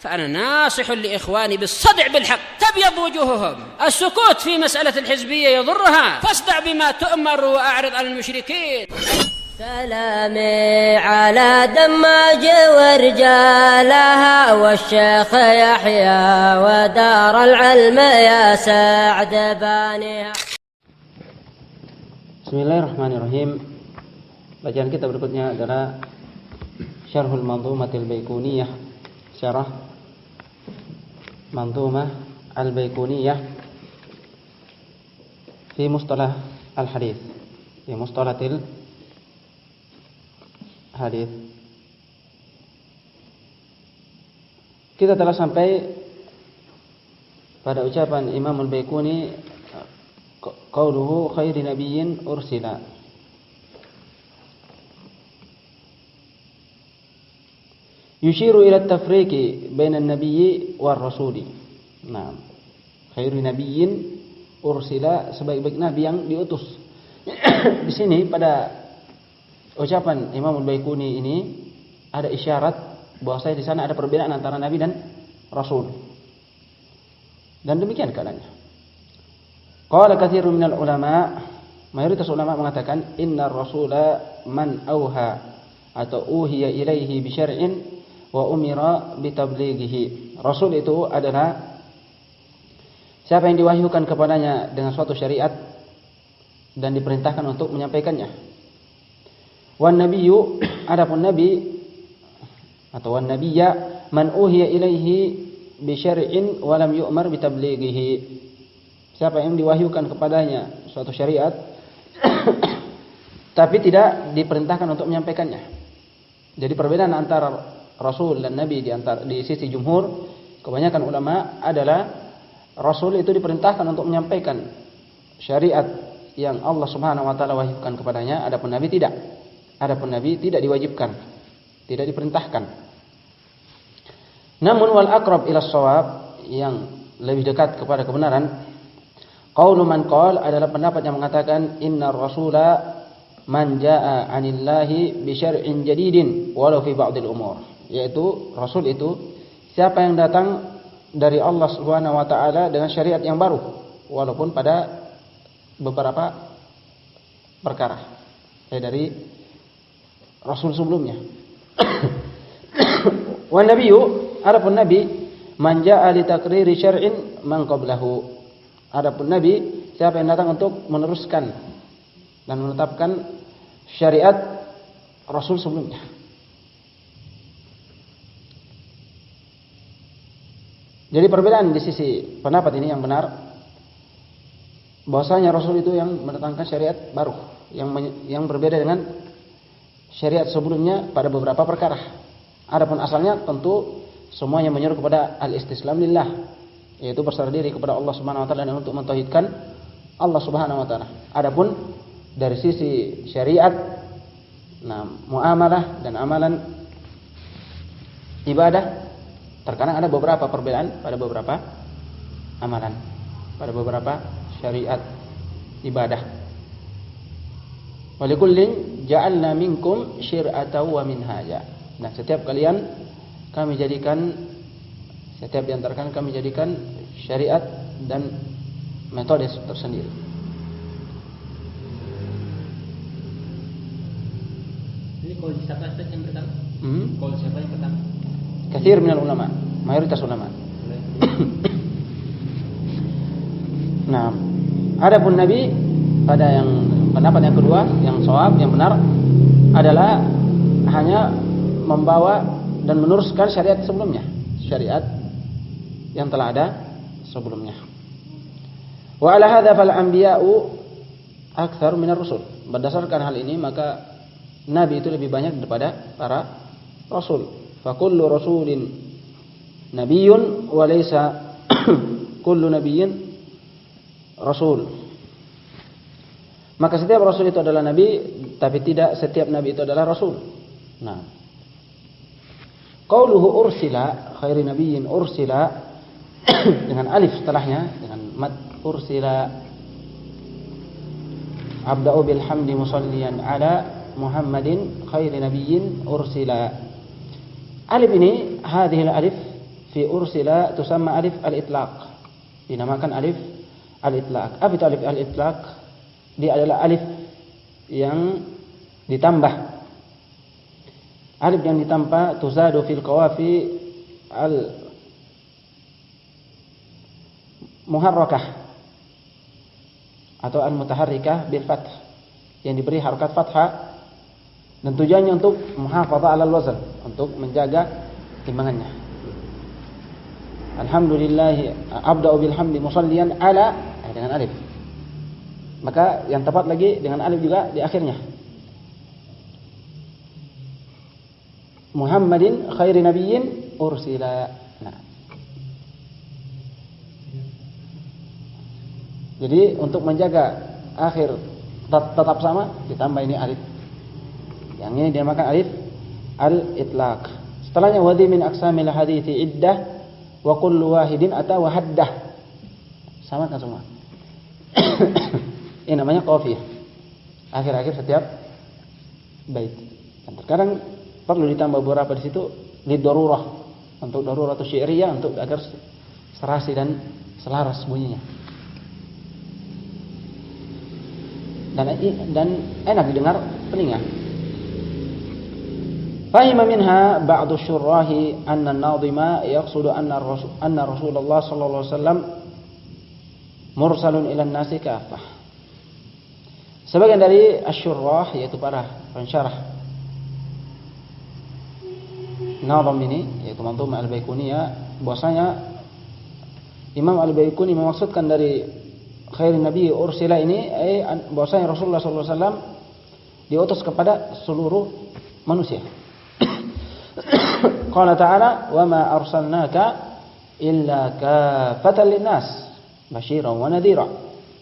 فأنا ناصح لإخواني بالصدع بالحق تبيض وجوههم. السكوت في مسألة الحزبية يضرها، فاصدع بما تؤمر وأعرض عن المشركين. سلامي على دماج ورجالها والشيخ يحيى ودار العلم يا سعد بانيها. Bismillahirrahmanirrahim. Bacaan kita berikutnya adalah Syarhul Manzumatil Baiquniyah, syarah Manzumah Al-Baiquniyah fi mustalah al-hadis, fi mustalatil hadis. Kita telah sampai pada ucapan Imam Al-Baiquni, qauluhu khairi nabiyyin ursila. Yushiru ila at-tafriqi baina an-nabiyyi war rasuli. Nah, khairu nabiyyin ursila, sebaik-baik nabi yang diutus. Di sini pada ucapan Imam Al-Baiquni ini ada isyarat bahwasanya di sana ada perbedaan antara nabi dan rasul. Dan demikian keadaannya. Qala katsirun minal ulama, mayoritas ulama mengatakan innar rasula man auha atau uhiya ilaihi bi syar'in wa umira bi tablighihi. Rasul itu adalah siapa yang diwahyukan kepadanya dengan suatu syariat dan diperintahkan untuk menyampaikannya. Wan nabiyyu, adapun nabi atau wan nabiyya man uhiya ilaihi bi syar'in wa lam yu'mar bi tablighihi. Siapa yang diwahyukan kepadanya suatu syariat tapi tidak diperintahkan untuk menyampaikannya. Jadi perbedaan antara rasul dan nabi di sisi jumhur, kebanyakan ulama adalah rasul itu diperintahkan untuk menyampaikan syariat yang Allah Subhanahu wa taala wahyukan kepadanya, adapun nabi tidak. Adapun nabi tidak diwajibkan, tidak diperintahkan. Namun wal aqrab ila shawab, yang lebih dekat kepada kebenaran, qaulu man qala, adalah pendapat yang mengatakan innar rasula man jaa 'anillahi bi syar'in jadidin walau fi ba'dil umur, yaitu rasul itu siapa yang datang dari Allah Subhanahu wa taala dengan syariat yang baru walaupun pada beberapa perkara dari rasul sebelumnya. Wa nabiyyu, adapun nabi man jaa li taqriri syar'in man qablahu. Adapun nabi siapa yang datang untuk meneruskan dan menetapkan syariat rasul sebelumnya. Jadi perbedaan di sisi pendapat ini yang benar, bahwasanya rasul itu yang mendatangkan syariat baru yang berbeda dengan syariat sebelumnya pada beberapa perkara. Adapun asalnya tentu semuanya menyeru kepada al-istislam lillah, yaitu berserah diri kepada Allah Subhanahu wa taala dan untuk mentauhidkan Allah Subhanahu wa taala. Adapun dari sisi syariat, muamalah dan amalan ibadah, terkadang ada beberapa perbedaan pada beberapa amalan, pada beberapa syariat ibadah. Walikullin ja'alna minkum syir'atan wa minhaja. Nah, setiap di antara kalian kami jadikan syariat dan metode tersendiri. Ini qaul siapa yang pertama? Qaul siapa yang pertama? Katsir minal ulama, mayoritas ulama. Nah, adapun nabi pada yang pendapat yang kedua, yang shawab, yang benar adalah hanya membawa dan meneruskan syariat sebelumnya, syariat yang telah ada sebelumnya. Wa ala hadza fal anbiya'u aktsar minar rusul. Berdasarkan hal ini maka nabi itu lebih banyak daripada para rasul. Fa kullu rasulin nabiyyun wa laysa kullu nabiyyin rasul. Maka setiap rasul itu adalah nabi, tapi tidak setiap nabi itu adalah rasul. Nah, qauluhu ursila khairi nabiyyin ursila dengan alif setelahnya, dengan mad ursila, abda'u bilhamdi musalliyan ala Muhammadin khairi nabiyyin ursila. Alif ini, hadhil alif fi ursila tusamma alif al-itlaq. Dinamakan alif al-itlaq. Apa itu alif al-itlaq? Dia adalah alif yang ditambah. Alif yang ditambah tuzadu fil qawafi al muharrakah atau al mutaharrikah bil fath, yang diberi harokat fathah, dan tujuannya untuk muhafadzah 'alal wazn, untuk menjaga timbangannya. Alhamdulillah abda'u bil hamdi musalliyan ala, dengan alif. Maka yang tepat lagi dengan alif juga di akhirnya. Muhammadin khairi nabiyyin ursila. Nah. Jadi untuk menjaga akhir tetap sama, ditambah ini alif. Yang ini dinamakan alif al-itlaq. Setelahnya wadhi min aqsamil hadithi iddah wa kullu wahidin ata wa haddah. Sama kan semua. Ini namanya qafiyah. Akhir-akhir setiap bait. Dan terkadang perlu ditambah beberapa di situ lidarurah, untuk darurah atau syi'riyah, untuk agar serasi dan selaras bunyinya. Dan enak didengar telinga. Fahima minha ba'du syurrahi anna an-nadhima yaqsudu anna Rasulullah sallallahu alaihi wasallam mursalun ila an-nasi kaffah. Sebagian dari asy-syurrah, yaitu para pensyarah Nazam ini, yaitu Manzum al-Baiquniyah, bahwasanya Imam al-Baiquni memaksudkan dari khairin nabi ursila ini bahwasanya Rasulullah sallallahu alaihi wasallam diutus kepada seluruh manusia. Qala ta'ala wa ma arsalnaka illa kafatan linnas basyiran wa nadhira.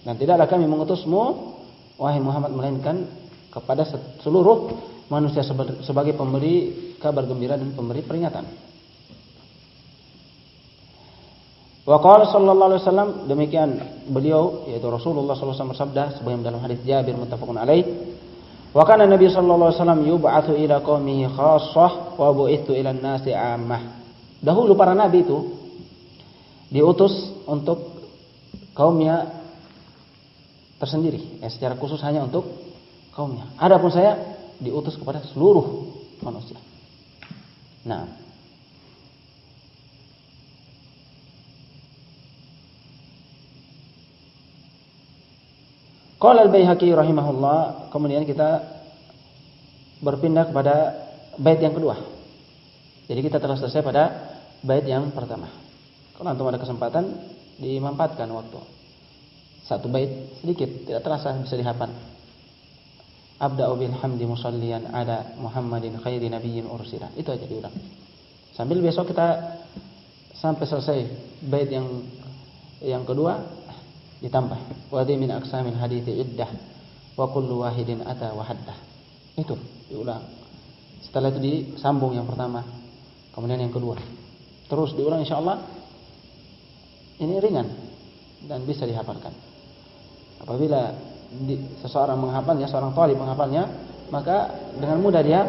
Dan tidaklah kami mengutusmu wahai Muhammad melainkan kepada seluruh manusia sebagai pemberi kabar gembira dan pemberi peringatan. Wa qala sallallahu alaihi wasallam, demikian beliau yaitu Rasulullah sallallahu alaihi wasallam bersabda sebagaimana dalam hadis Jabir muttafaqun alaih, wa kana Nabi sallallahu alaihi wasallam yub'atsu ila qaumihi khassah wa bu'itsu ila an-nasi 'ammah. Dahulu para nabi itu diutus untuk kaumnya tersendiri, secara khusus hanya untuk kaumnya. Adapun saya diutus kepada seluruh manusia. Nah, Qala al-Baihaqi rahimahullah, kemudian kita berpindah kepada bait yang kedua. Jadi kita telah selesai pada bait yang pertama. Kalau antum ada kesempatan dimanfaatkan waktu. Satu bait sedikit, tidak terasa bisa dihafal. Abda'u bil hamdi musalliyan ala Muhammadin khairi nabiyyin ursila. Itu aja diulang. Sambil besok kita sampai selesai bait yang kedua ditambah wa min aqsamil hadithi iddah wa kullu wahidin ata wa haddah. Itu diulang. Setelah itu disambung yang pertama, kemudian yang kedua. Terus diulang insyaallah. Ini ringan dan bisa dihafalkan. Apabila seseorang menghafalnya, seorang talib menghafalnya, maka dengan mudah dia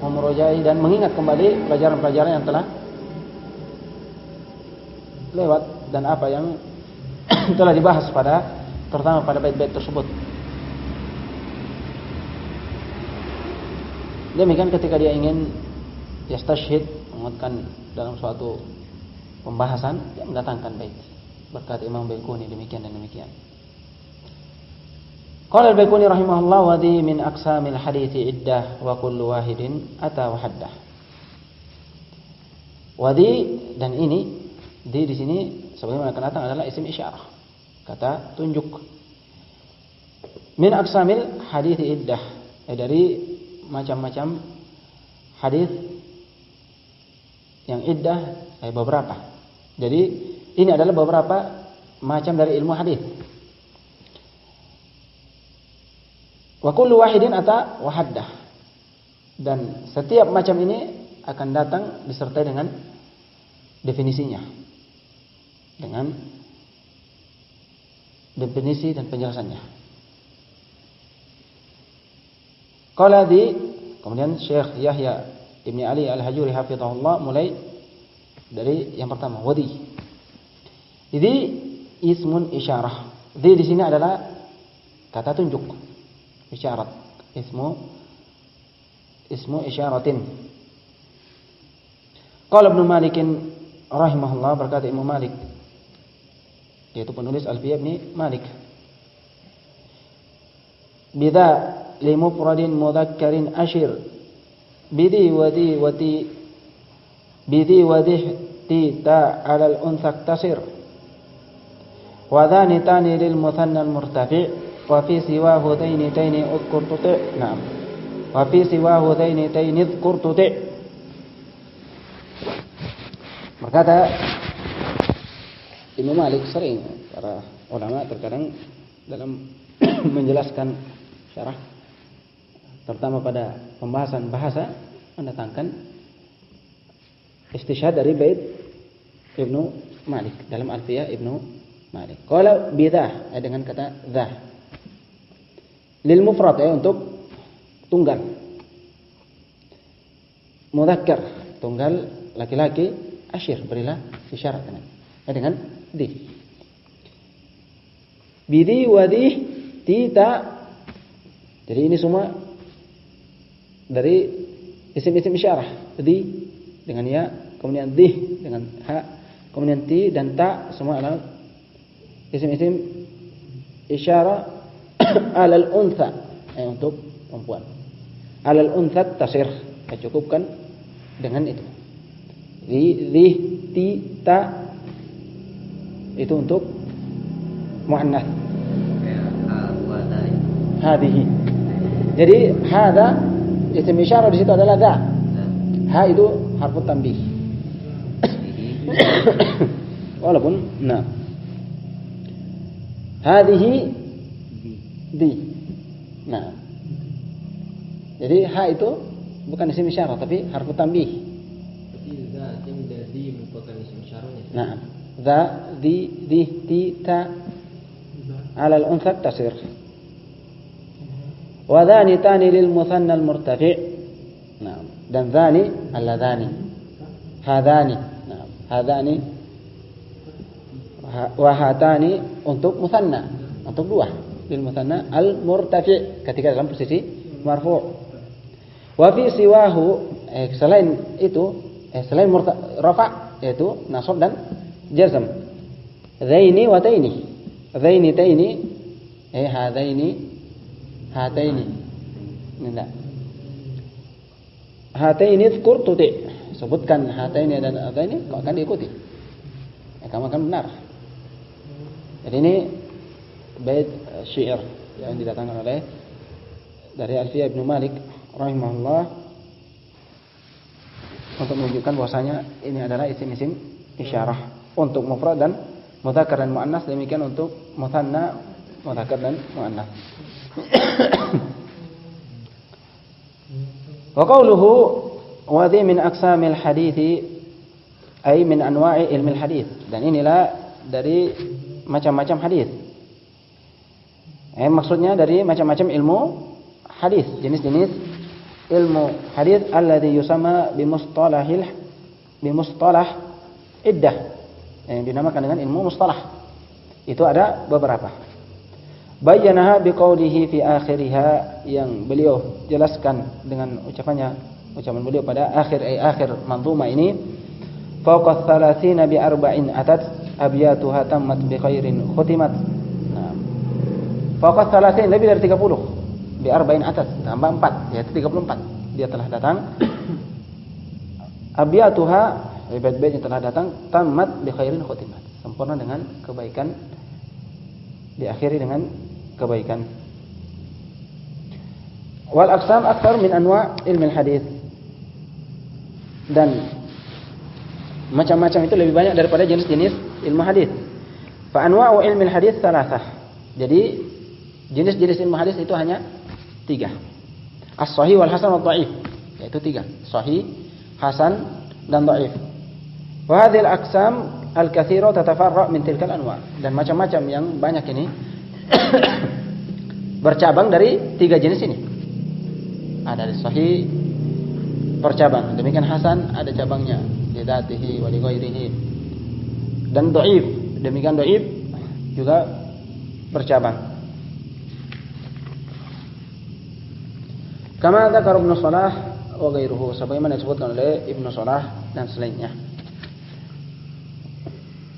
memurojaai dan mengingat kembali pelajaran-pelajaran yang telah lewat dan apa yang telah dibahas terutama pada bait-bait tersebut. Demikian ketika dia ingin yastashhid, menguatkan dalam suatu pembahasan, dia mendatangkan bait. Berkata Imam Baiquni demikian dan demikian. Qala al-Baiquni rahimahullah wa di min aqsamil hadithi iddah wa kullu wahidin ata wa haddah. Wadi dan ini di sini sebagaimana akan datang adalah isim isyarah, kata tunjuk. Min aqsamil hadithi iddah, dari macam-macam hadis yang iddah beberapa. Jadi ini adalah beberapa macam dari ilmu hadis. Wa kullu wahidin ata wa haddah. Dan setiap macam ini akan datang disertai dengan definisinya. Dengan definisi dan penjelasannya. Qala kemudian Syekh Yahya Ibn Ali Al-Hajuri hafizahullah mulai Dari yang pertama, wadhi. Jadi ismun isyarah. Dhi di sini adalah kata tunjuk, isyarat. Ismu isyaratin. Qala Ibnu Malik rahimahullah, berkata Imam Malik, yaitu penulis Alfiyah Ibnu Malik, bidza li mufradin mudzakkarin ashir bidhi wadih ti ta 'ala al-untha tasir wa dhani tani lil muthanna al-murtafi' wa fi siwahu daini udhkur tuti'. Naam. Wa fi siwahu daini udhkur tuti'. Berkata Imam Malik, sering para ulama terkadang dalam menjelaskan syarah, terutama pada pembahasan bahasa, mendatangkan istisyhad dari bait Ibnu Malik dalam Alfiyah Ibnu Malik. Qala bidah, dengan kata dzah. Lil mufrad, untuk tunggal. Mudzakkar, tunggal laki-laki, asyir, berilah isyarat dengan di. Bidi wadih tita. Jadi ini semua dari isim-isim isyarah. Di dengan ya, kemudian di dengan ha, kemudian ti dan ta, semua adalah isim-isim isyarah alal untha, untuk perempuan. Alal untha tasir, cukupkan dengan itu. Di ti ta itu untuk muannats. Hadhihi. Jadi hada isim isyarah di situ adalah dha. Ha itu harfu tanbih. Walaupun hadhihi di. Nah. Jadi ha itu bukan isim isyarah tapi harfu tanbih. Jadi dha di merupakan isim isyarahnya. Nah. Dha di ti ta ala al-untha tasir. Wa dhani tani lil muthanna al-murtafi'. Nah, dan dhani alladhani. Hadani. Nah, hadani wa hatani untuk muthanna, untuk dua. Lil muthanna al-murtafi' ketika dalam posisi marfu'. Wa fi siwahu, selain itu, selain rafa' yaitu nasab dan jazm. Dzaini wa taini. Dzaini taini, hadaini, hataini. Tidak. Hataini dzkur tuti. Sebutkan hataini dan hataini, kau akan diikuti. Kamu akan benar. Jadi ini bait syair yang didatangkan oleh dari Alfiyah Ibnu Malik rahimahullah untuk menunjukkan bahwasanya ini adalah isim-isim isyarah untuk mufrad dan mudzakkar dan muannas, demikian untuk mutsanna, mudzakkar dan muannas. Wa qawluhu wa dhi min aqsamil hadithi ay min anwa'i ilmil hadith, dan inilah dari macam-macam hadis. Maksudnya dari macam-macam ilmu hadis, jenis-jenis ilmu hadis alladhi yusamma bimustalah iddah, yang dinamakan dengan ilmu mustalah. Itu ada beberapa. Bayyanaha biqaulihi fi akhiriha, yang beliau jelaskan dengan ucapan beliau pada akhir manzuma ini, fawqa 30 bi 40 atat abyatuha tammat bi khairin khutimat. Nah, fawqa 30 lebih dari 30, bi 40 atat tambah 4 yaitu 34. Dia telah datang. Abyatuha, bait-bait yang telah datang, tammat bi khairin khutimat, sempurna dengan kebaikan, diakhiri dengan kebaikan. Wal aqsam aktsar min anwa' ilmi hadis, dan macam-macam itu lebih banyak daripada jenis-jenis ilmu hadis. Fa anwa'u ilmi hadis salasah. Jadi jenis-jenis ilmu hadis itu hanya 3. As-sahih wal hasan wal dhaif, yaitu 3. Sahih, hasan dan dhaif. Wa hadhihi al-aqsam al-katsira tatafarra' min tilka al-anwa', dan macam-macam yang banyak ini bercabang dari 3 jenis ini. Ada sahih bercabang, demikian hasan ada cabangnya, lidatihi wa li ghairihi. Dan dhaif, demikian dhaif juga bercabang. Kama dzakara Ibnu Shalah wa ghairuhu, sebagaimana disebutkan oleh Ibnu Shalah dan selainnya.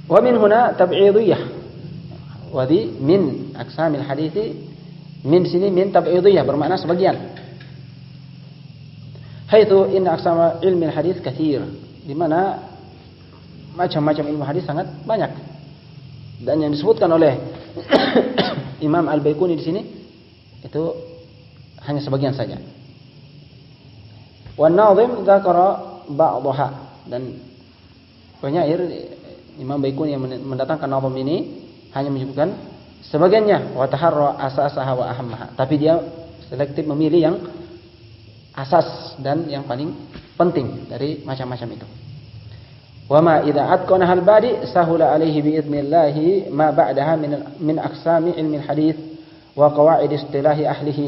Wa min huna tab'idiyah. Wa di min aqsamil hadithi, min sini min tab'idiyah bermakna sebagian. Haitsu inna aqsama ilmi hadits katsir, di mana macam-macam ilmu hadis sangat banyak. Dan yang disebutkan oleh Imam Al-Baiquni di sini itu hanya sebagian saja. Wan nazim dzakara ba'daha, dan penyair Imam Baiquni yang mendatangkan nazam ini hanya menyebutkan sebagiannya, wa taharra asasaha wa ahammaha, tapi dia selektif memilih yang asas dan yang paling penting dari macam-macam itu. Wa ma idza atqana hal badi sahula alaihi bi idnillahi ma ba'daha min aqsami ilmi hadis wa qawaid istilahi ahlihi,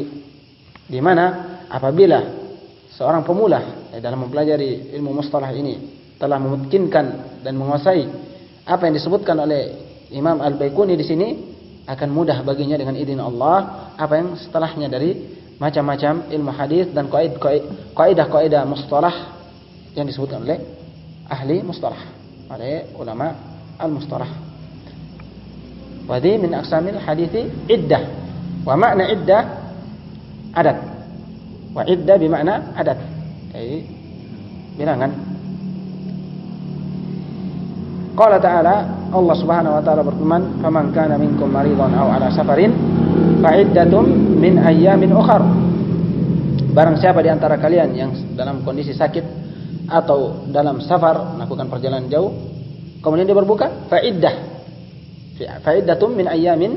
di mana apabila seorang pemula dalam mempelajari ilmu mustalah ini telah memungkinkan dan menguasai apa yang disebutkan oleh Imam Al-Baiquni di sini, akan mudah baginya dengan izin Allah apa yang setelahnya dari macam-macam ilmu hadis dan kaidah-kaidah mustalah yang disebutkan oleh ahli mustalah, oleh ulama al-mustalah. Wa di min aqsamil hadithi iddah, wa makna iddah adat, wa iddah bermakna adat, jadi bilangan. Qala ta'ala, Allah Subhanahu wa taala berfirman, "Faman kana minkum maridan aw ala safarin fa iddatum min ayyamin ukhar." Barang siapa di antara kalian yang dalam kondisi sakit atau dalam safar, melakukan perjalanan jauh, kemudian dia berbuka, fa iddatum min ayyamin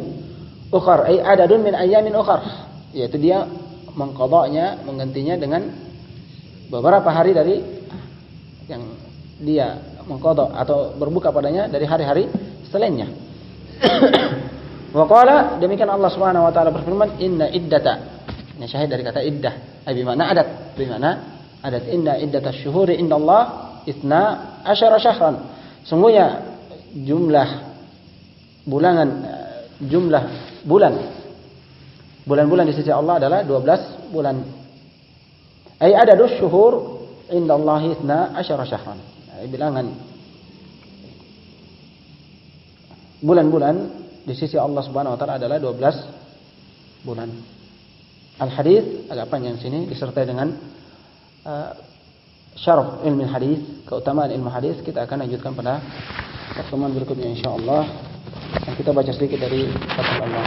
ukhar, ay adadun min ayyamin ukhar, yaitu dia mengqadanya, menggantinya dengan beberapa hari dari yang dia mengqada atau berbuka padanya dari hari-hari selainnya. Wa qala, demikian Allah Subhanahu wa taala berfirman, "Inna iddata." Ini syahid dari kata iddah, ay bermakna adat, bermakna adat. Inna iddatash syuhuri indallah 12 syahran. Sungguhnya jumlah bulan di sisi Allah adalah 12 bulan. Ay adadus syuhur indallahi 12 syahran. Bilangan bulan-bulan di sisi Allah Subhanahu wa taala adalah 12 bulan. Al-hadis agak panjang sini disertai dengan syaraf ilmu hadis, keutamaan ilmu hadis. Kita akan lanjutkan pada pertemuan berikutnya insyaallah. Dan kita baca sedikit dari kata Allah.